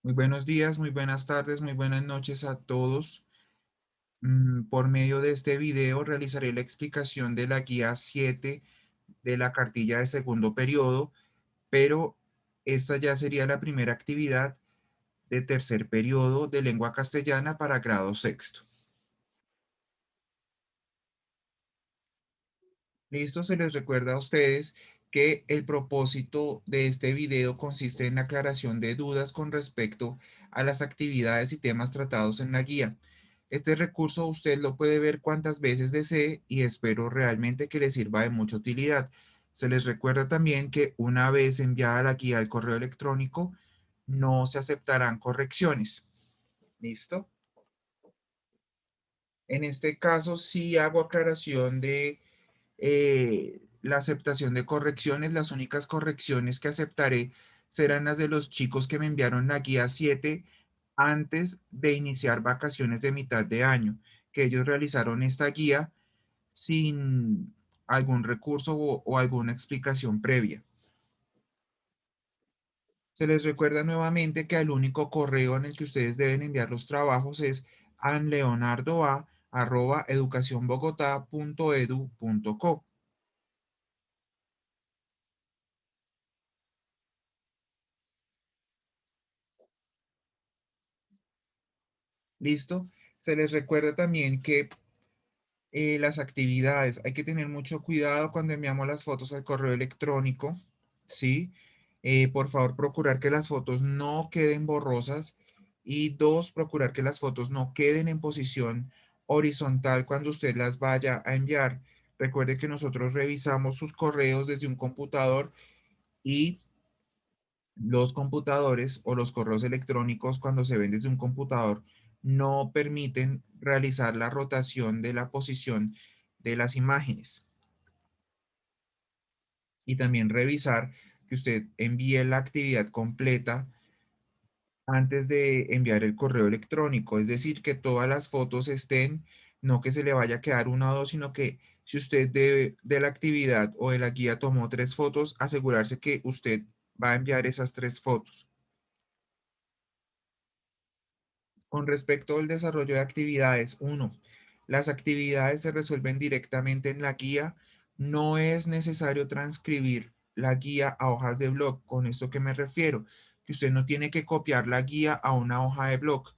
Muy buenos días, muy buenas tardes, muy buenas noches a todos. Por medio de este video realizaré la explicación de la guía 7 de la cartilla de segundo periodo, pero esta ya sería la primera actividad de tercer periodo de lengua castellana para grado sexto. Listo, se les recuerda a ustedes que el propósito de este video consiste en la aclaración de dudas con respecto a las actividades y temas tratados en la guía. Este recurso usted lo puede ver cuantas veces desee y espero realmente que le sirva de mucha utilidad. Se les recuerda también que una vez enviada la guía al correo electrónico, no se aceptarán correcciones. ¿Listo? En este caso sí hago aclaración de la aceptación de correcciones. Las únicas correcciones que aceptaré serán las de los chicos que me enviaron la guía 7 antes de iniciar vacaciones de mitad de año, que ellos realizaron esta guía sin algún recurso o alguna explicación previa. Se les recuerda nuevamente que el único correo en el que ustedes deben enviar los trabajos es anleonardoa@educacionbogotá.edu.co. ¿Listo? Se les recuerda también que las actividades, hay que tener mucho cuidado cuando enviamos las fotos al correo electrónico, ¿sí? Por favor, procurar que las fotos no queden borrosas y dos, procurar que las fotos no queden en posición horizontal cuando usted las vaya a enviar. Recuerde que nosotros revisamos sus correos desde un computador y los computadores o los correos electrónicos cuando se ven desde un computador no permiten realizar la rotación de la posición de las imágenes. Y también revisar que usted envíe la actividad completa antes de enviar el correo electrónico. Es decir, que todas las fotos estén, no que se le vaya a quedar una o dos, sino que si usted de la actividad o de la guía tomó 3 fotos, asegurarse que usted va a enviar esas 3 fotos. Con respecto al desarrollo de actividades, uno, las actividades se resuelven directamente en la guía. No es necesario transcribir la guía a hojas de blog. ¿Con esto qué me refiero? Que usted no tiene que copiar la guía a una hoja de blog.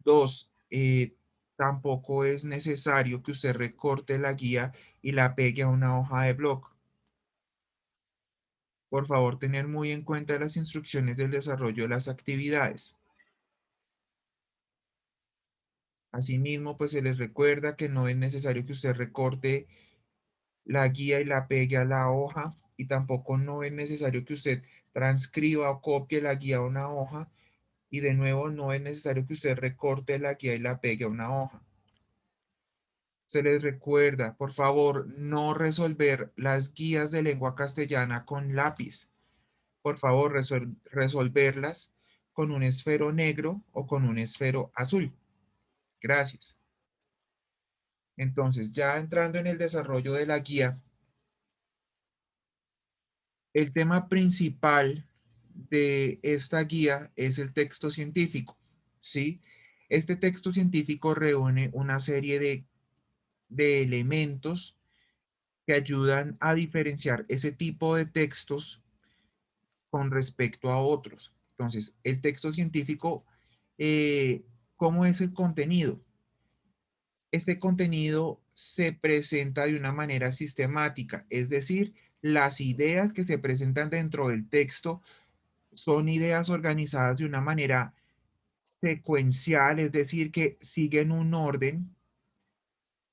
Dos, tampoco es necesario que usted recorte la guía y la pegue a una hoja de blog. Por favor, tener muy en cuenta las instrucciones del desarrollo de las actividades. Asimismo, pues se les recuerda que no es necesario que usted recorte la guía y la pegue a la hoja y tampoco no es necesario que usted transcriba o copie la guía a una hoja y de nuevo no es necesario que usted recorte la guía y la pegue a una hoja. Se les recuerda, por favor, no resolver las guías de lengua castellana con lápiz. Por favor, resolverlas con un esfero negro o con un esfero azul. Gracias. Entonces, ya entrando en el desarrollo de la guía, el tema principal de esta guía es el texto científico, ¿sí? Este texto científico reúne una serie de elementos que ayudan a diferenciar ese tipo de textos con respecto a otros. Entonces, el texto científico, eh, ¿cómo es el contenido? Este contenido se presenta de una manera sistemática, es decir, las ideas que se presentan dentro del texto son ideas organizadas de una manera secuencial, es decir, que siguen un orden,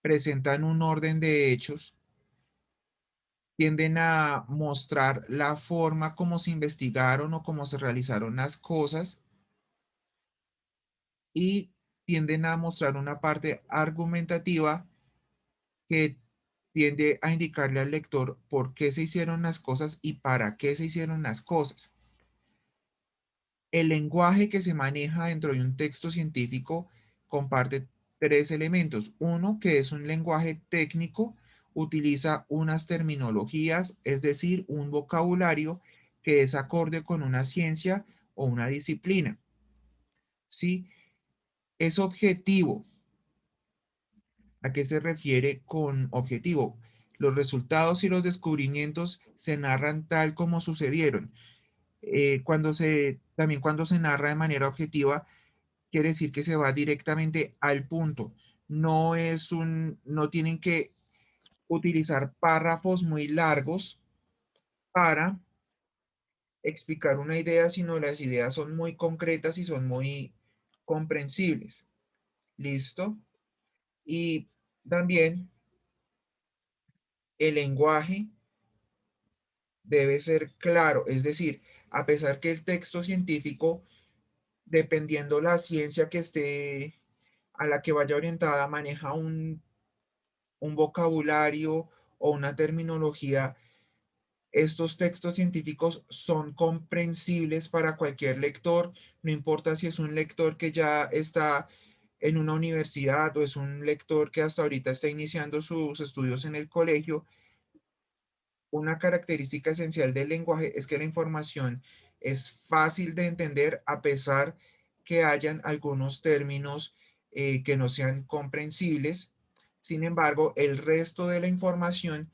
presentan un orden de hechos, tienden a mostrar la forma como se investigaron o cómo se realizaron las cosas y tienden a mostrar una parte argumentativa que tiende a indicarle al lector por qué se hicieron las cosas y para qué se hicieron las cosas. El lenguaje que se maneja dentro de un texto científico comparte 3 elementos. Uno, que es un lenguaje técnico, utiliza unas terminologías, es decir, un vocabulario que es acorde con una ciencia o una disciplina. ¿sí? Es objetivo. ¿A qué se refiere con objetivo? Los resultados y los descubrimientos se narran tal como sucedieron. También cuando se narra de manera objetiva, quiere decir que se va directamente al punto. No tienen que utilizar párrafos muy largos para explicar una idea, sino las ideas son muy concretas y son muy comprensibles. ¿Listo? Y también el lenguaje debe ser claro, es decir, a pesar que el texto científico, dependiendo la ciencia que esté, a la que vaya orientada, maneja un vocabulario o una terminología, estos textos científicos son comprensibles para cualquier lector, no importa si es un lector que ya está en una universidad o es un lector que hasta ahorita está iniciando sus estudios en el colegio. Una característica esencial del lenguaje es que la información es fácil de entender a pesar que hayan algunos términos que no sean comprensibles. Sin embargo, el resto de la información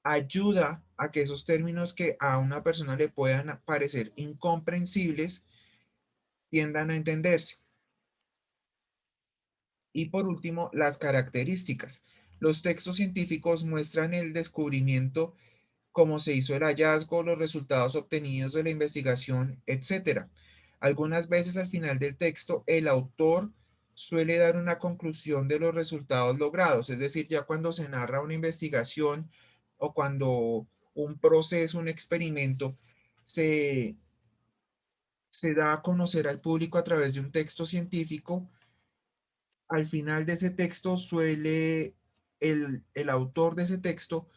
ayuda a que esos términos que a una persona le puedan parecer incomprensibles tiendan a entenderse. Y por último, las características. Los textos científicos muestran el descubrimiento, cómo se hizo el hallazgo, los resultados obtenidos de la investigación, etcétera. Algunas veces al final del texto, el autor suele dar una conclusión de los resultados logrados, es decir, ya cuando se narra una investigación o cuando un proceso, un experimento, se, se da a conocer al público a través de un texto científico. Al final de ese texto el autor de ese texto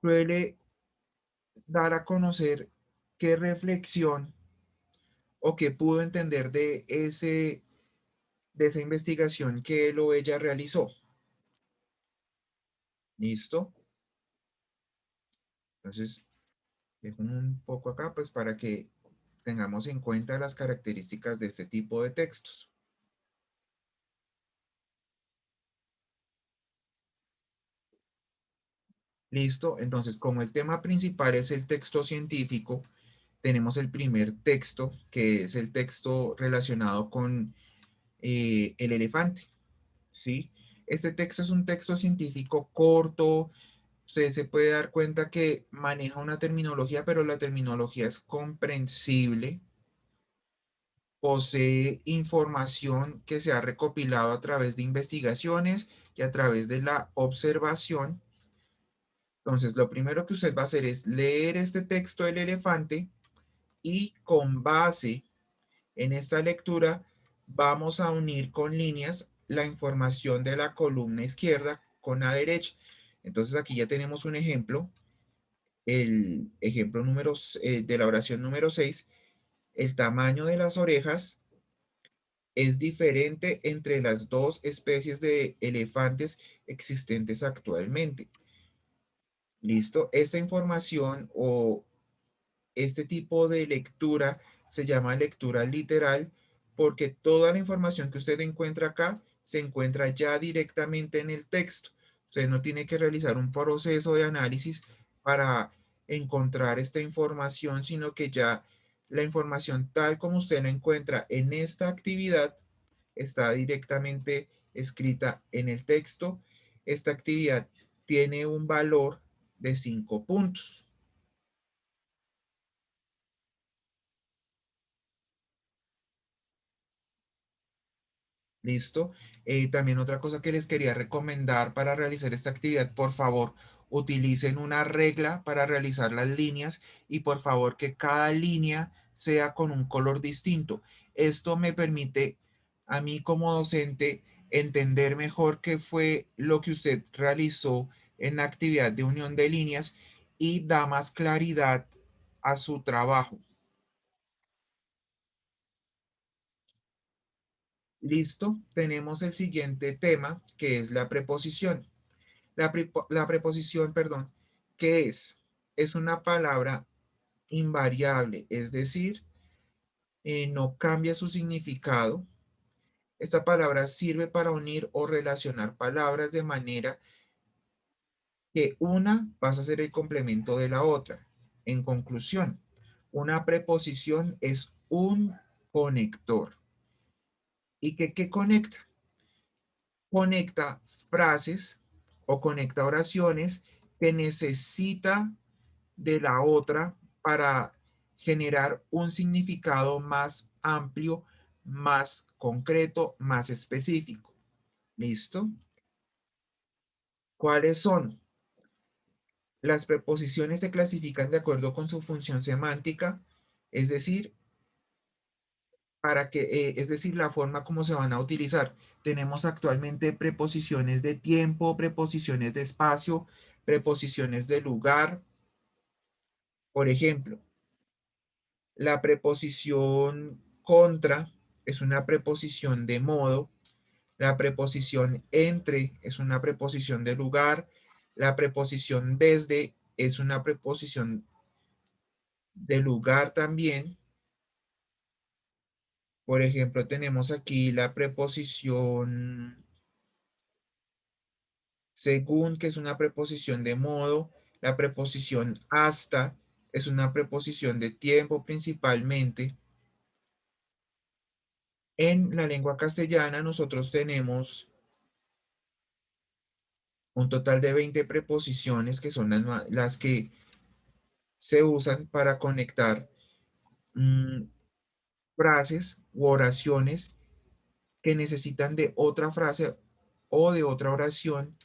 suele dar a conocer qué reflexión o qué pudo entender de esa investigación que él o ella realizó. ¿Listo? Entonces, dejo un poco acá pues para que tengamos en cuenta las características de este tipo de textos. ¿Listo? Entonces, como el tema principal es el texto científico, tenemos el primer texto, que es el texto relacionado con el elefante, ¿sí? Este texto es un texto científico corto. Usted se puede dar cuenta que maneja una terminología, pero la terminología es comprensible. Posee información que se ha recopilado a través de investigaciones y a través de la observación. Entonces, lo primero que usted va a hacer es leer este texto del elefante y con base en esta lectura vamos a unir con líneas la información de la columna izquierda con la derecha. Entonces, aquí ya tenemos un ejemplo, el ejemplo de la oración número 6. El tamaño de las orejas es diferente entre las dos especies de elefantes existentes actualmente. ¿Listo? Esta información o este tipo de lectura se llama lectura literal porque toda la información que usted encuentra acá se encuentra ya directamente en el texto. Usted no tiene que realizar un proceso de análisis para encontrar esta información, sino que ya la información tal como usted la encuentra en esta actividad está directamente escrita en el texto. Esta actividad tiene un valor de 5 puntos. ¿Listo? También otra cosa que les quería recomendar para realizar esta actividad, por favor, utilicen una regla para realizar las líneas y por favor que cada línea sea con un color distinto. Esto me permite a mí como docente entender mejor qué fue lo que usted realizó en la actividad de unión de líneas y da más claridad a su trabajo. ¿Listo? Tenemos el siguiente tema que es la preposición. La preposición, perdón, ¿qué es? Es una palabra invariable, es decir, no cambia su significado. Esta palabra sirve para unir o relacionar palabras de manera que una pasa a ser el complemento de la otra. En conclusión, una preposición es un conector. ¿Y qué conecta? Conecta frases o conecta oraciones que necesita de la otra para generar un significado más amplio, más concreto, más específico. ¿Listo? ¿Cuáles son? Las preposiciones se clasifican de acuerdo con su función semántica, es decir, es decir, la forma como se van a utilizar. Tenemos actualmente preposiciones de tiempo, preposiciones de espacio, preposiciones de lugar. Por ejemplo, la preposición contra es una preposición de modo, la preposición entre es una preposición de lugar, la preposición desde es una preposición de lugar también. Por ejemplo, tenemos aquí la preposición según, que es una preposición de modo, la preposición hasta es una preposición de tiempo principalmente. En la lengua castellana nosotros tenemos un total de 20 preposiciones que son las que se usan para conectar mm, frases u oraciones que necesitan de otra frase o de otra oración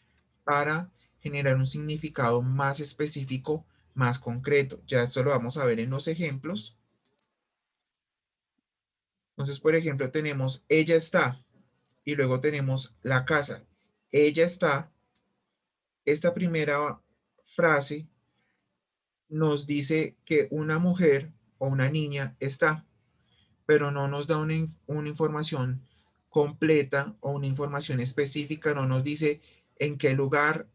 para generar un significado más específico, más concreto. Ya esto lo vamos a ver en los ejemplos. Entonces, por ejemplo, tenemos ella está y luego tenemos la casa. Ella está. Esta primera frase nos dice que una mujer o una niña está, pero no nos da una información completa o una información específica, no nos dice en qué lugar,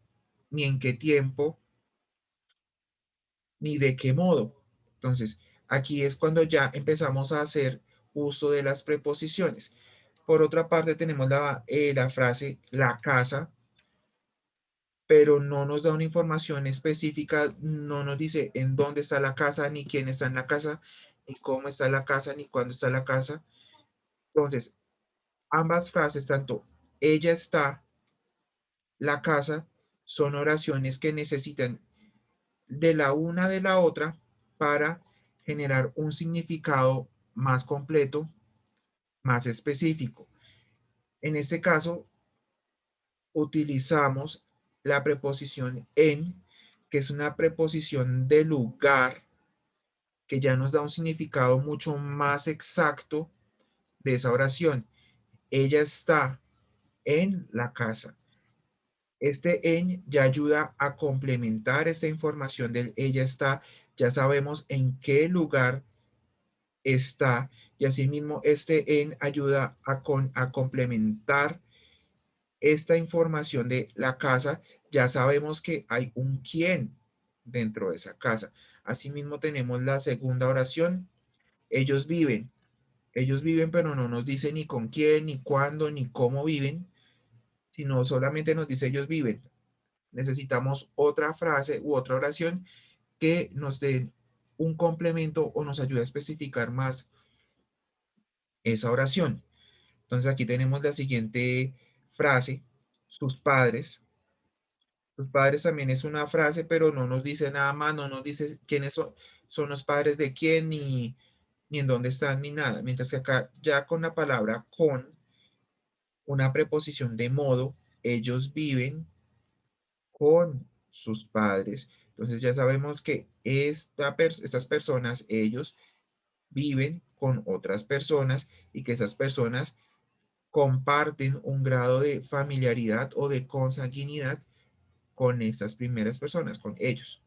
ni en qué tiempo, ni de qué modo. Entonces, aquí es cuando ya empezamos a hacer uso de las preposiciones. Por otra parte, tenemos la frase la casa, pero no nos da una información específica, no nos dice en dónde está la casa, ni quién está en la casa, ni cómo está la casa, ni cuándo está la casa. Entonces, ambas frases, tanto ella está, la casa, son oraciones que necesitan de la una de la otra para generar un significado más completo, más específico. En este caso, utilizamos la preposición en, que es una preposición de lugar, que ya nos da un significado mucho más exacto de esa oración. Ella está en la casa. Este en ya ayuda a complementar esta información del ella está. Ya sabemos en qué lugar está, y asimismo este en ayuda a complementar esta información de la casa. Ya sabemos que hay un quién dentro de esa casa. Asimismo tenemos la segunda oración, ellos viven. Ellos viven, pero no nos dice ni con quién, ni cuándo, ni cómo viven, sino solamente nos dice ellos viven. Necesitamos otra frase u otra oración que nos dé un complemento o nos ayude a especificar más esa oración. Entonces aquí tenemos la siguiente frase, sus padres. Sus padres también es una frase, pero no nos dice nada más, no nos dice quiénes son los padres de quién, ni en dónde están, ni nada. Mientras que acá ya con la palabra con, una preposición de modo, ellos viven con sus padres. Entonces ya sabemos que estas personas, ellos viven con otras personas y que esas personas comparten un grado de familiaridad o de consanguinidad con estas primeras personas, con ellos.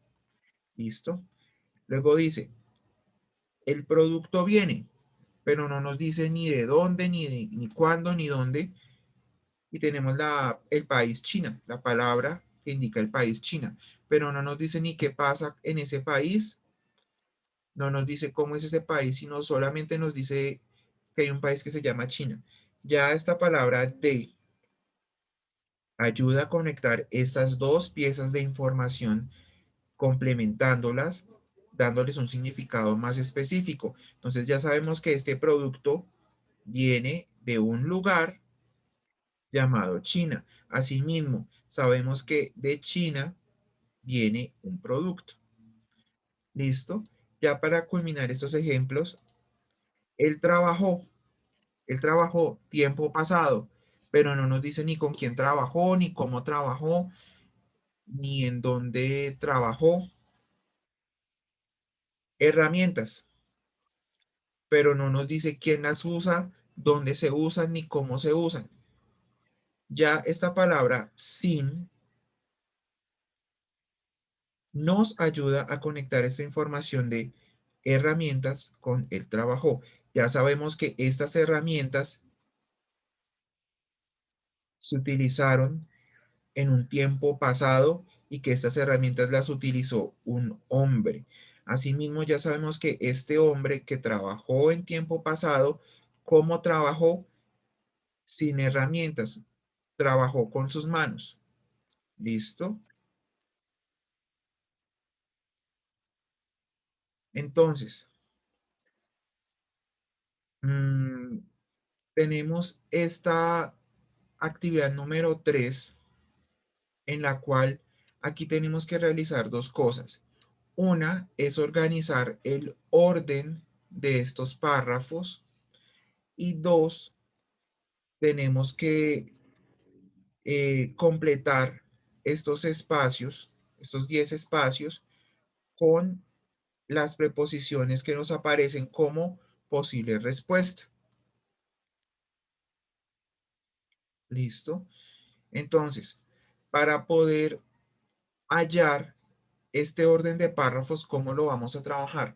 ¿Listo? Luego dice, el producto viene, pero no nos dice ni de dónde, ni cuándo, ni dónde. Y tenemos el país China, la palabra que indica el país China, pero no nos dice ni qué pasa en ese país, No nos dice cómo es ese país, sino solamente nos dice que hay un país que se llama China. Ya esta palabra de ayuda a conectar estas dos piezas de información, complementándolas, dándoles un significado más específico. Entonces ya sabemos que este producto viene de un lugar llamado China. Asimismo, sabemos que de China viene un producto. ¿Listo? Ya para culminar estos ejemplos, él trabajó, él trabajó tiempo pasado, pero no nos dice ni con quién trabajó, ni cómo trabajó, ni en dónde trabajó. Herramientas, pero no nos dice quién las usa, dónde se usan, ni cómo se usan. Ya esta palabra sin nos ayuda a conectar esta información de herramientas con el trabajo. Ya sabemos que estas herramientas se utilizaron en un tiempo pasado y que estas herramientas las utilizó un hombre. Asimismo, ya sabemos que este hombre que trabajó en tiempo pasado, ¿cómo trabajó? Sin herramientas, trabajó con sus manos. ¿Listo? Entonces, mm, tenemos esta actividad número 3 en la cual aquí tenemos que realizar dos cosas. Una es organizar el orden de estos párrafos y dos, tenemos que completar estos espacios, estos 10 espacios, con las preposiciones que nos aparecen como posible respuesta. ¿Listo? Entonces, para poder hallar este orden de párrafos, ¿cómo lo vamos a trabajar?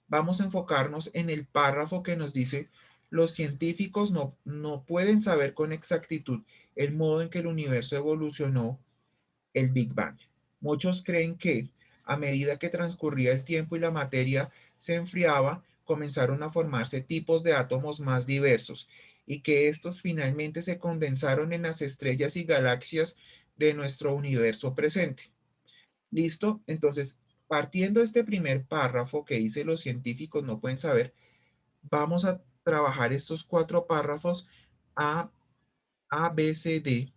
Vamos a enfocarnos en el párrafo que nos dice, los científicos no pueden saber con exactitud el modo en que el universo evolucionó, el Big Bang. Muchos creen que a medida que transcurría el tiempo y la materia se enfriaba, comenzaron a formarse tipos de átomos más diversos y que estos finalmente se condensaron en las estrellas y galaxias de nuestro universo presente. ¿Listo? Entonces, partiendo de este primer párrafo que dice los científicos no pueden saber, vamos a trabajar estos cuatro párrafos A, B, C, D.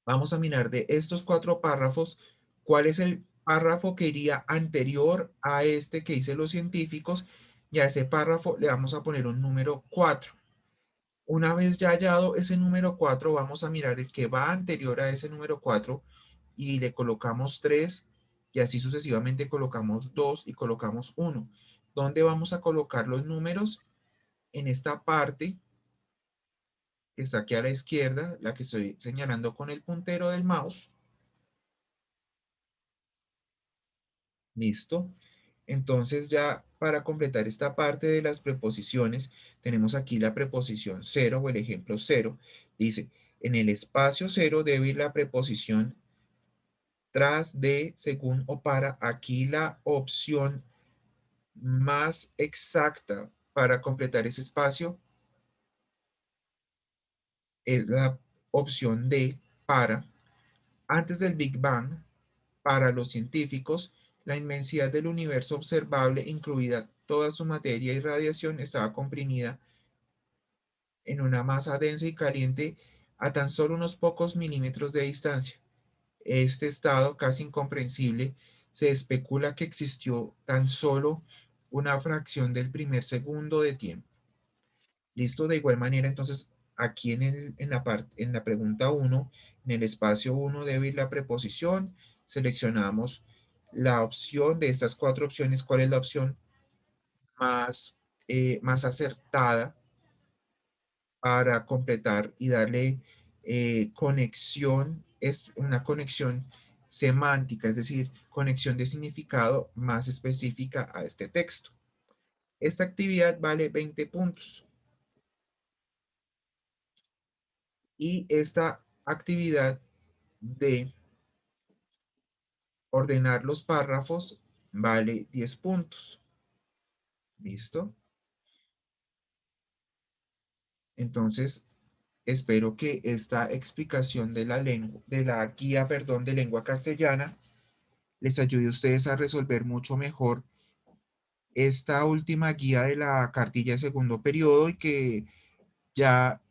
Vamos a mirar de estos cuatro párrafos, cuál es el párrafo que iría anterior a este que dice los científicos, y a ese párrafo le vamos a poner un número 4. Una vez ya hallado ese número 4, vamos a mirar el que va anterior a ese número 4 y le colocamos 3 y así sucesivamente colocamos 2 y colocamos 1. ¿Dónde vamos a colocar los números? En esta parte que está aquí a la izquierda, la que estoy señalando con el puntero del mouse. Listo. Entonces ya para completar esta parte de las preposiciones, tenemos aquí la preposición cero o el ejemplo cero. Dice, en el espacio cero debe ir la preposición tras, de, según o para. Aquí la opción más exacta para completar ese espacio es la opción de, para. Antes del Big Bang, para los científicos, la inmensidad del universo observable, incluida toda su materia y radiación, estaba comprimida en una masa densa y caliente a tan solo unos pocos milímetros de distancia. Este estado, casi incomprensible, se especula que existió tan solo una fracción del primer segundo de tiempo. Listo, de igual manera, entonces, aquí en la pregunta uno, en el espacio uno debe ir la preposición, seleccionamos la opción de estas cuatro opciones, cuál es la opción más, más acertada para completar y darle conexión, es una conexión semántica, es decir, conexión de significado más específica a este texto. Esta actividad vale 20 puntos. Y esta actividad de ordenar los párrafos vale 10 puntos. ¿Listo? Entonces, espero que esta explicación de la lengua, de la guía, perdón, de lengua castellana les ayude a ustedes a resolver mucho mejor esta última guía de la cartilla de segundo periodo y que ya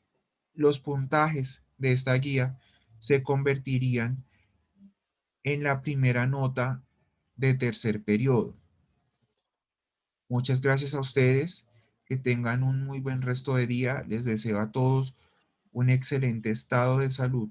los puntajes de esta guía se convertirían en la primera nota de tercer periodo. Muchas gracias a ustedes, que tengan un muy buen resto de día. Les deseo a todos un excelente estado de salud.